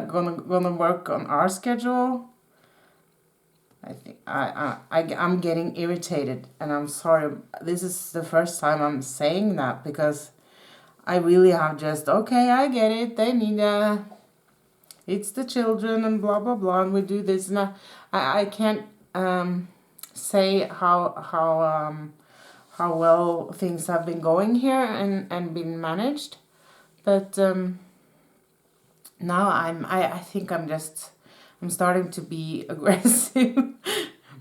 gonna work on our schedule. I think I'm getting irritated, and I'm sorry. This is the first time I'm saying that, because I really have just, okay, I get it. They need it's the children and blah blah blah, and we do this, and I can't say how well things have been going here and been managed, but now I think I'm starting to be aggressive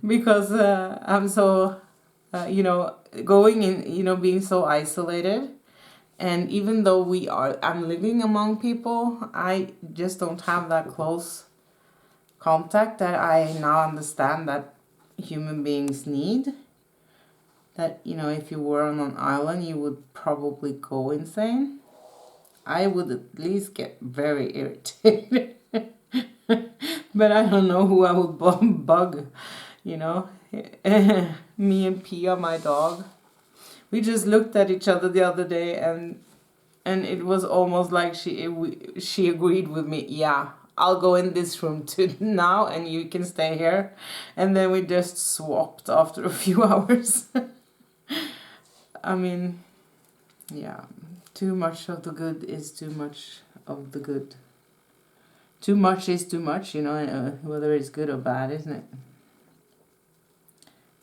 because I'm so going in, being so isolated. And even though I'm living among people, I just don't have that close contact that I now understand that human beings need. That, if you were on an island, you would probably go insane. I would at least get very irritated. But I don't know who I would bug, Me and Pia, my dog. We just looked at each other the other day, and it was almost like she agreed with me. Yeah, I'll go in this room too now, and you can stay here. And then we just swapped after a few hours. I mean, yeah, too much of the good is too much of the good. Too much is too much, whether it's good or bad, isn't it?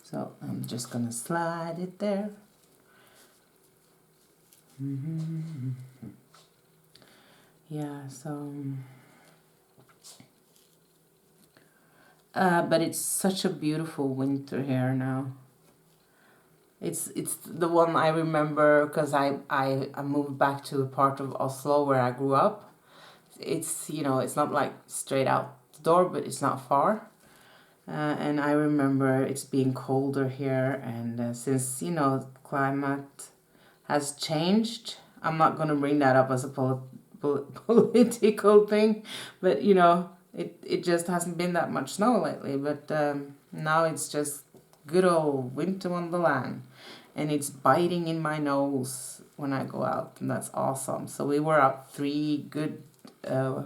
So I'm just gonna slide it there. Yeah, so but it's such a beautiful winter here now. It's the one I remember because I moved back to a part of Oslo where I grew up. It's it's not like straight out the door, but it's not far. And I remember it's being colder here, and since climate has changed, I'm not going to bring that up as a political thing, but it just hasn't been that much snow lately. But now it's just good old winter wonderland, and it's biting in my nose when I go out, and that's awesome. So we were up 3 good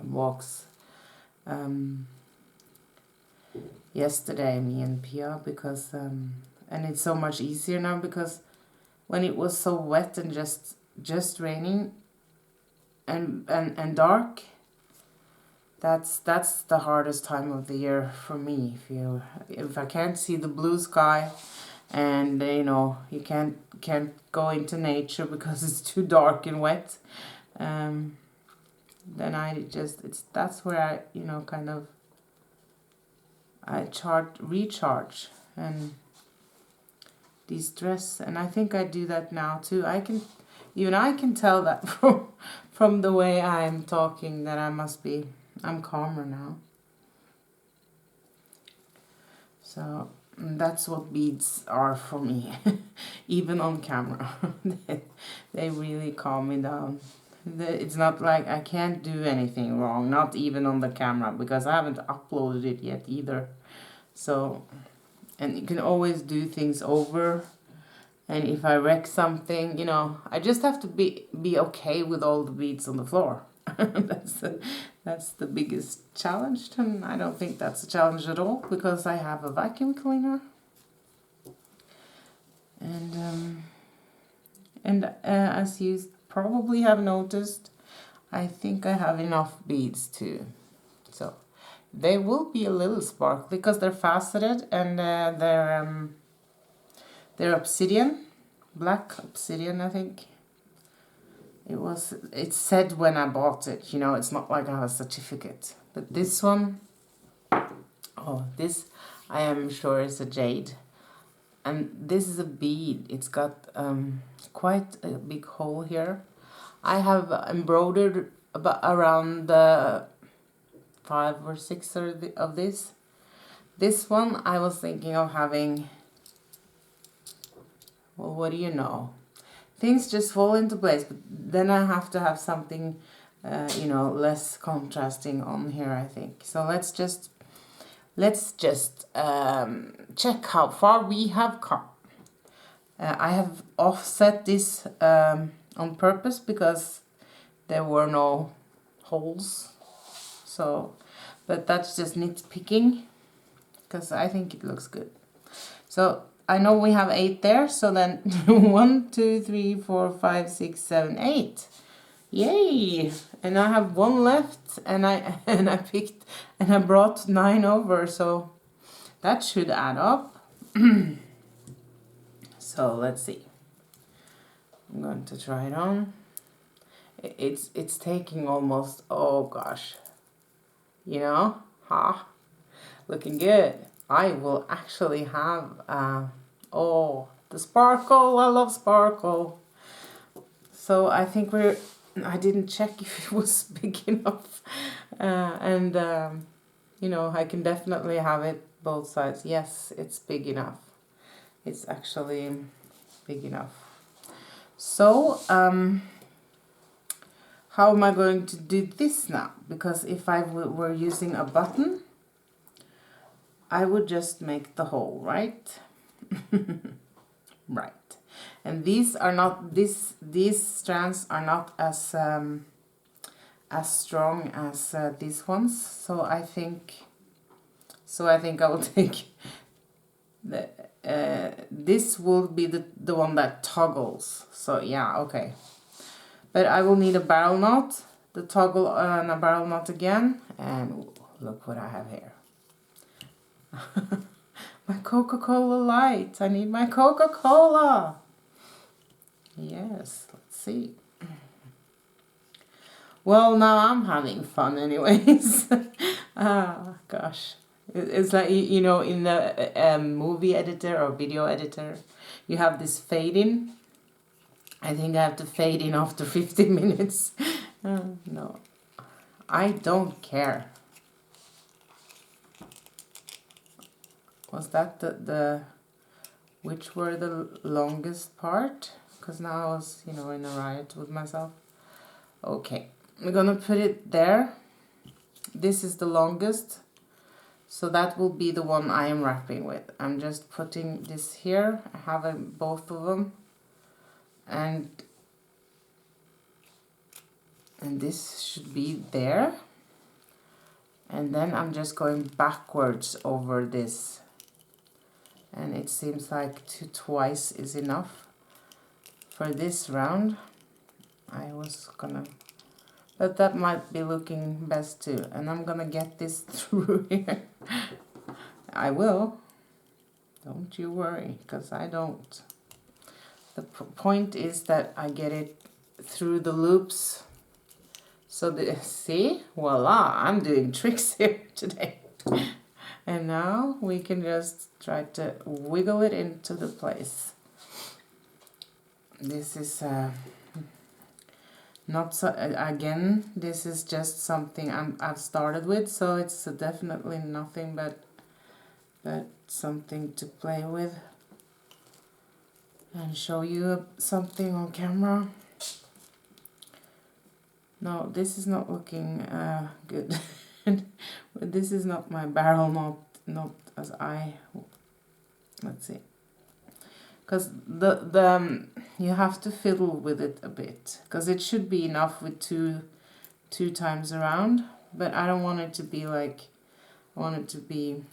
walks yesterday, me and Pia, because and it's so much easier now, because when it was so wet and just raining and dark, that's the hardest time of the year for me. If I can't see the blue sky, and you can't go into nature because it's too dark and wet, then that's where I kind of recharge and de-stress. And I think I do that now too. I can tell that from the way I'm talking that I'm calmer now. So that's what beads are for me. Even on camera. They really calm me down. It's not like I can't do anything wrong, not even on the camera, because I haven't uploaded it yet either. So, and you can always do things over. And if I wreck something, I just have to be okay with all the beads on the floor. That's the biggest challenge, and I don't think that's a challenge at all, because I have a vacuum cleaner. And as you probably have noticed, I think I have enough beads too. So they will be a little sparkly because they're faceted, and they're obsidian, black obsidian, I think. It said when I bought it, it's not like I have a certificate. But this one, this I am sure is a jade. And this is a bead. It's got quite a big hole here. I have embroidered around 5 or 6 of this. This one I was thinking of having, well, what do you know? Things just fall into place, but then I have to have something, less contrasting on here, I think. So let's just check how far we have come. I have offset this on purpose because there were no holes. So, but that's just nitpicking, because I think it looks good. So I know we have 8 there, so then 1, 2, 3, 4, 5, 6, 7, 8. Yay! And I have 1 left, and I brought 9 over, so that should add up. So let's see. I'm going to try it on. It's taking almost, oh gosh, you know, looking good. I will actually have oh, the sparkle. I love sparkle. So I think I didn't check if it was big enough, and you know, I can definitely have it both sides. Yes, it's big enough. It's actually big enough. So how am I going to do this now? Because if I were using a button, I would just make the hole, right? Right. And these are not, these strands are not as strong as these ones. So I think I will take the this will be the one that toggles. So yeah, okay. But I will need a barrel knot, the toggle and a barrel knot again, and look what I have here. My Coca-Cola light. I need my Coca-Cola. Yes, let's see. Well, now I'm having fun anyways. Ah, gosh. It's like, you know, in the movie editor or video editor, you have this fade in. I think I have to fade in after 50 minutes. No, I don't care. Was that the which were the longest part? Because now I was, you know, in a riot with myself. Okay, I'm gonna put it there. This is the longest, so that will be the one I am wrapping with. I'm just putting this here. I have both of them, and this should be there. And then I'm just going backwards over this, and it seems like twice is enough for this round. I was gonna, but that might be looking best too. And I'm gonna get this through here. I will, don't you worry, because I don't. The point is that I get it through the loops. So see, voila, I'm doing tricks here today. And now we can just try to wiggle it into the place. This is not so, again, this is just something I've started with, so it's definitely nothing but something to play with and show you something on camera. No, this is not looking good. This is not my barrel not as I, let's see. Because the you have to fiddle with it a bit, because it should be enough with two times around, but I don't want it to be like, I want it to be,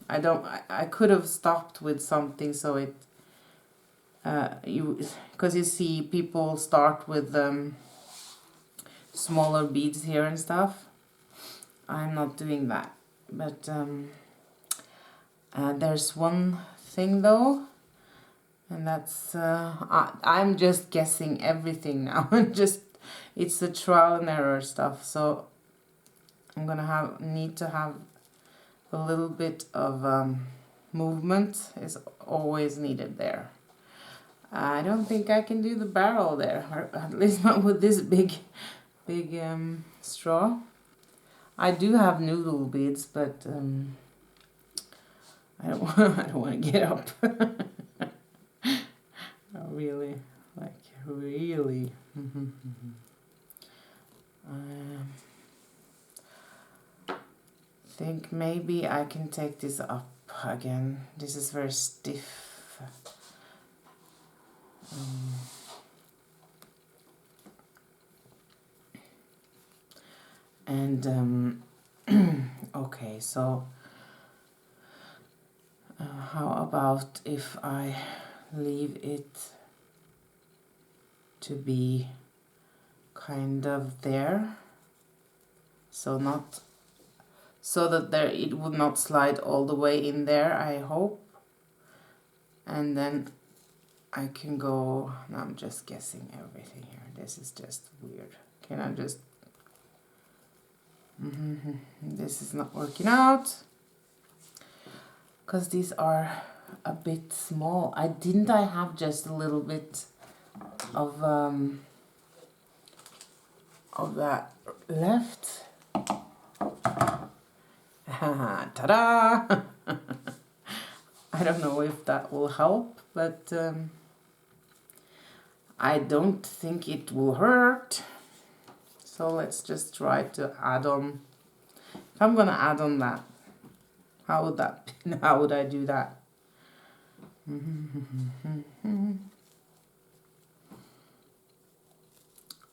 I could have stopped with something so it because you see people start with smaller beads here and stuff. I'm not doing that, but there's one thing though, and that's I'm just guessing everything now. It's the trial and error stuff, so I'm gonna need to have a little bit of movement is always needed there. I don't think I can do the barrel there, or at least not with this big straw. I do have noodle beads, but I don't want to get up. Really, like really. Think maybe I can take this up again. This is very stiff. And Okay, so how about if I leave it to be kind of there, so not so that there it would not slide all the way in there, I hope. And then I can go, no, I'm just guessing everything here. This is just weird. Can I just, this is not working out. Because these are a bit small. I have just a little bit of that left. Ta-da! I don't know if that will help, but I don't think it will hurt. So let's just try to add on. If I'm gonna add on that, how would that be? How would I do that?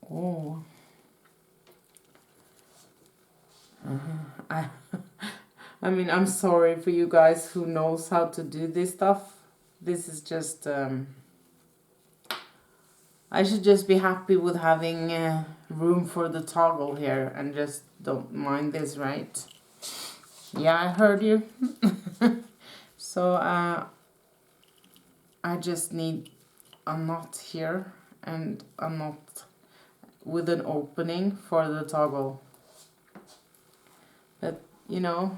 Oh. I mean, I'm sorry for you guys who knows how to do this stuff. This is just, I should just be happy with having room for the toggle here and just don't mind this, right? Yeah, I heard you. So, I just need a knot here and a knot with an opening for the toggle. But, you know,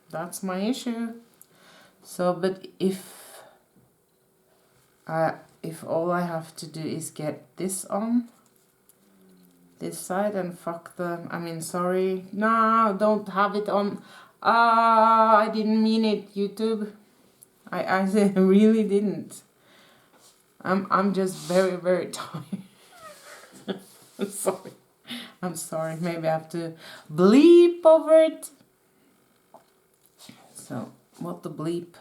that's my issue. So, but if all I have to do is get this on this side and fuck the, I mean, sorry, no, don't have it on. I didn't mean it, YouTube. I really didn't. I'm just very, very tired. I'm sorry. I'm sorry. Maybe I have to bleep over it. So, what the bleep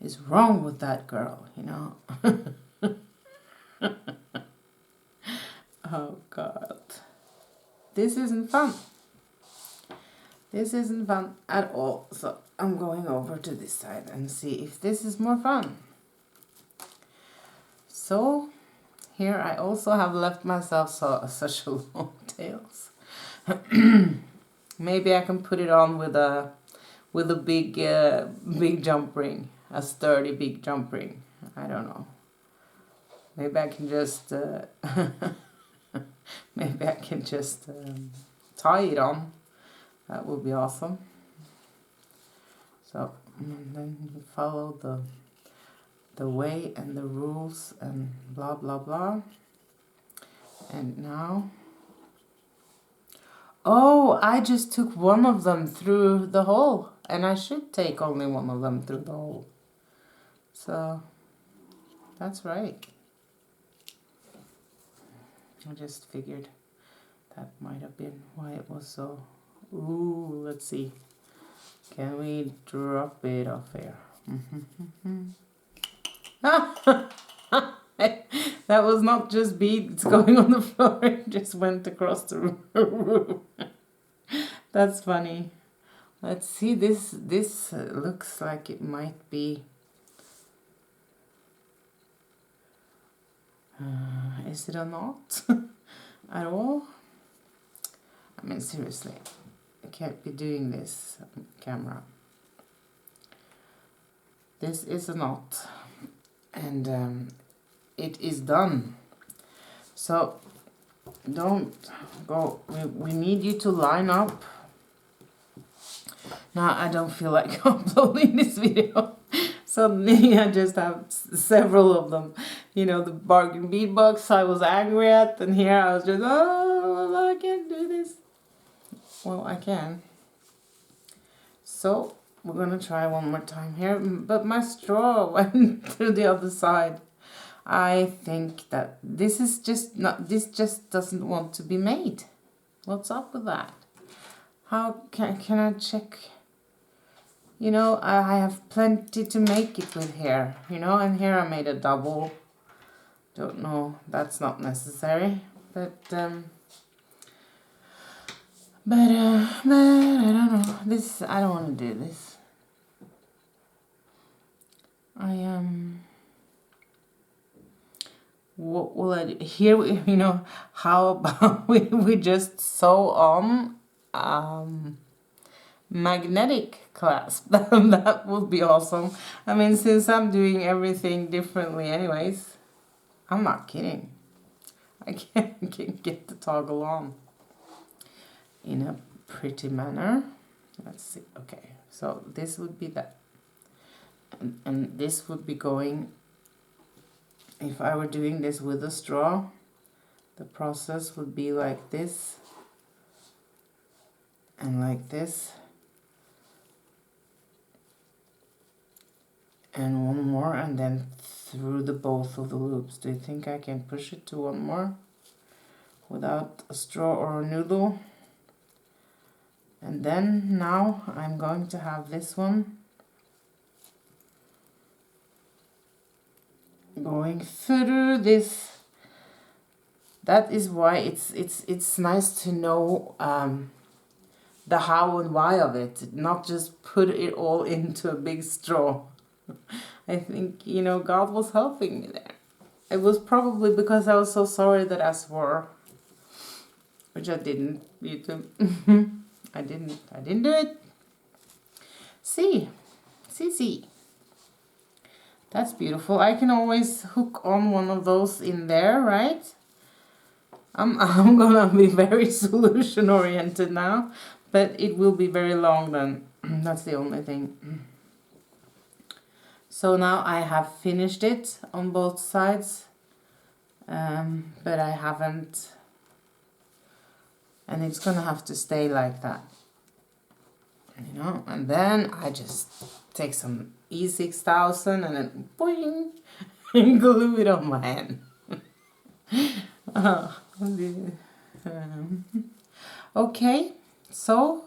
is wrong with that girl, you know? Oh, God. This isn't fun. This isn't fun at all. So, I'm going over to this side and see if this is more fun. So, here I also have left myself such a long tails. Maybe I can put it on with a big jump ring, a sturdy big jump ring. I don't know. Maybe I can just tie it on. That would be awesome. So and then you follow the way and the rules and blah blah blah. And now, oh, I just took one of them through the hole, and I should take only one of them through the hole. So that's right. I just figured that might have been why it was so. Ooh, let's see. Can we drop it off here? That was not just beads going on the floor, it just went across the room. That's funny. Let's see, this looks like it might be... is it a knot at all? I mean, seriously, I can't be doing this on camera. This is a knot, and it is done. So don't go. We need you to line up. Now I don't feel like uploading this video. Suddenly I just have several of them. You know, the bargain bead box I was angry at, and here I was just, oh, I can't do this. Well, I can. So we're gonna try one more time here, but my straw went through the other side. I think that this is just not, this just doesn't want to be made. What's up with that? How can I check? You know, I have plenty to make it with here, you know, and here I made a double. Don't know, that's not necessary, but I don't know. this, I don't want to do this. What will I do? Here, you know, how about we just sew on magnetic clasp? That would be awesome. I mean, since I'm doing everything differently anyways, I'm not kidding. I can get the toggle on in a pretty manner. Let's see. Okay, so this would be that. And this would be going, if I were doing this with a straw, the process would be like this and like this. And one more, and then through the both of the loops. Do you think I can push it to one more without a straw or a noodle? And then now I'm going to have this one going through this. That is why it's nice to know the how and why of it, not just put it all into a big straw. I think, you know, God was helping me there. It was probably because I was so sorry that I swore, which I didn't. YouTube, I didn't do it. See. That's beautiful. I can always hook on one of those in there, right? I'm gonna be very solution oriented now, but it will be very long then. That's the only thing. So now I have finished it on both sides, but I haven't, and it's gonna have to stay like that, you know. And then I just take some E6000 and then boing, and glue it on my hand. Okay, so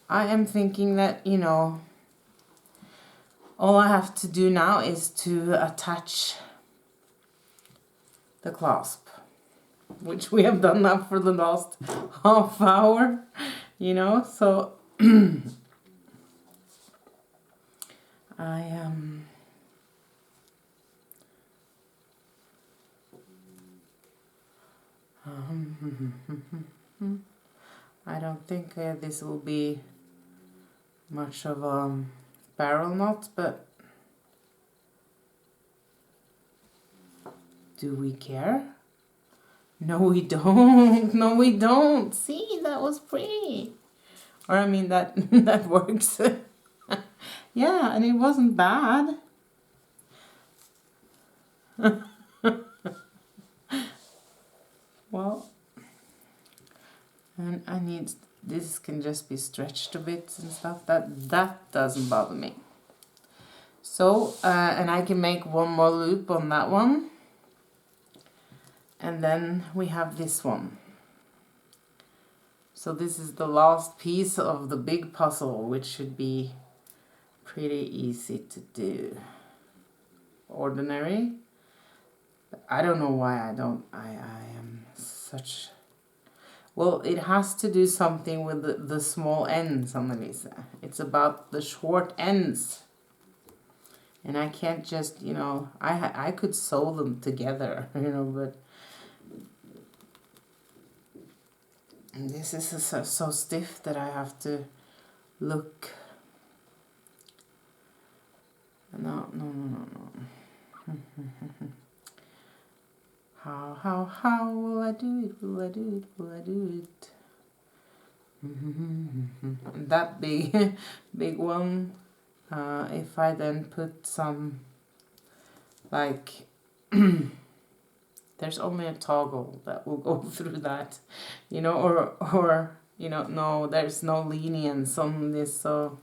I am thinking that, you know, all I have to do now is to attach the clasp, which we have done now for the last half hour, you know. So I don't think this will be much of a barrel knot, but do we care? No, we don't. No, we don't. See, that was pretty. Or I mean, that that works. Yeah, and it wasn't bad. Well, and I need, this can just be stretched a bit and stuff. That doesn't bother me. So, and I can make one more loop on that one. And then we have this one. So this is the last piece of the big puzzle, which should be pretty easy to do. Ordinary. I don't know why I am such... Well, it has to do something with the small ends, Annalisa. It's about the short ends. And I can't just, you know, I could sew them together, you know, but... And this is so stiff that I have to look. No. How will I do it? Will I do it? And that big one, if I then put some, like, there's only a toggle that will go through that, you know, or you know, no, there's no lenience on this, so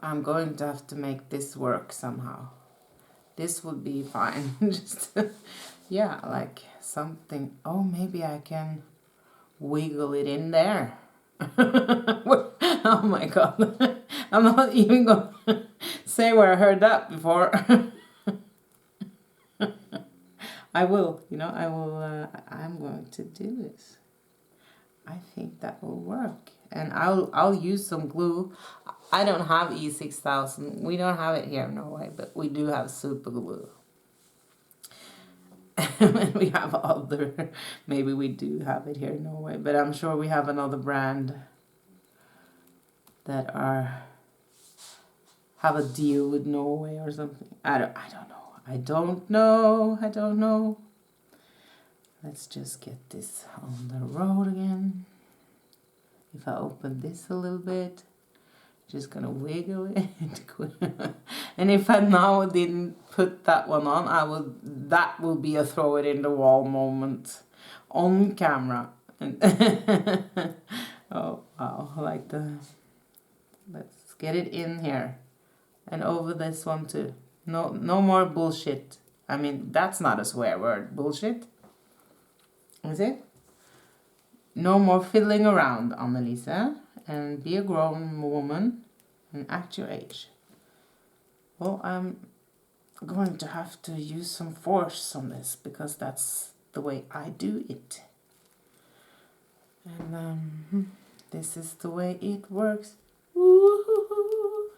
I'm going to have to make this work somehow. This would be fine. Just, yeah, like something. Oh, maybe I can wiggle it in there. Oh my God. I'm not even going to say where I heard that before. I will, you know, I'm going to do this. I think that will work. And I'll use some glue. I don't have E6000. We don't have it here in Norway, but we do have super glue. And we have other, maybe we do have it here in Norway, but I'm sure we have another brand that have a deal with Norway or something. I don't know. Let's just get this on the road again. If I open this a little bit, just gonna wiggle it. And if I now didn't put that one on, that will be a throw it in the wall moment on camera. And oh wow, let's get it in here. And over this one too. No more bullshit. I mean, that's not a swear word, bullshit. Is it? No more fiddling around, Annalisa, and be a grown woman and act your age. Well, I'm going to have to use some force on this because that's the way I do it. And this is the way it works. Woo-hoo-hoo.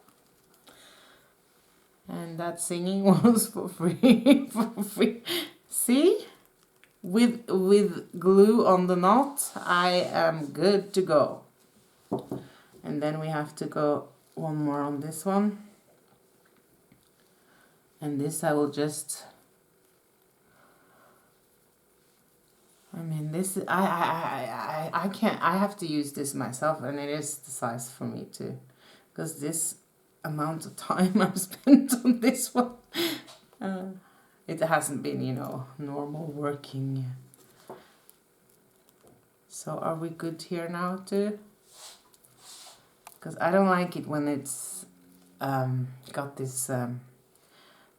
And that singing was for free. For free. See? With glue on the knot, I am good to go. And then we have to go one more on this one. And this I will just, I mean, this, I can't, I have to use this myself, and it is the size for me too. Because this amount of time I've spent on this one, it hasn't been, normal working. So are we good here now too? Because I don't like it when it's got this,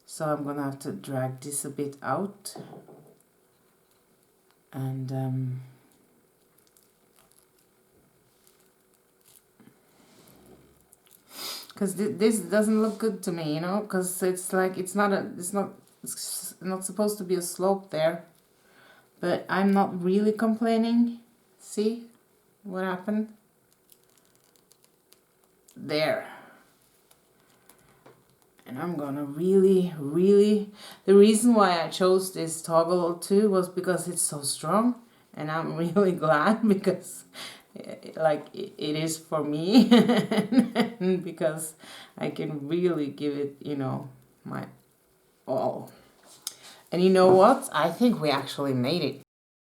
so I'm gonna have to drag this a bit out. And because this doesn't look good to me, because it's like it's not supposed to be a slope there, but I'm not really complaining. See what happened there? And I'm gonna really, the reason why I chose this toggle too was because it's so strong, and I'm really glad because it is for me and because I can really give it, my all. And you know what? I think we actually made it.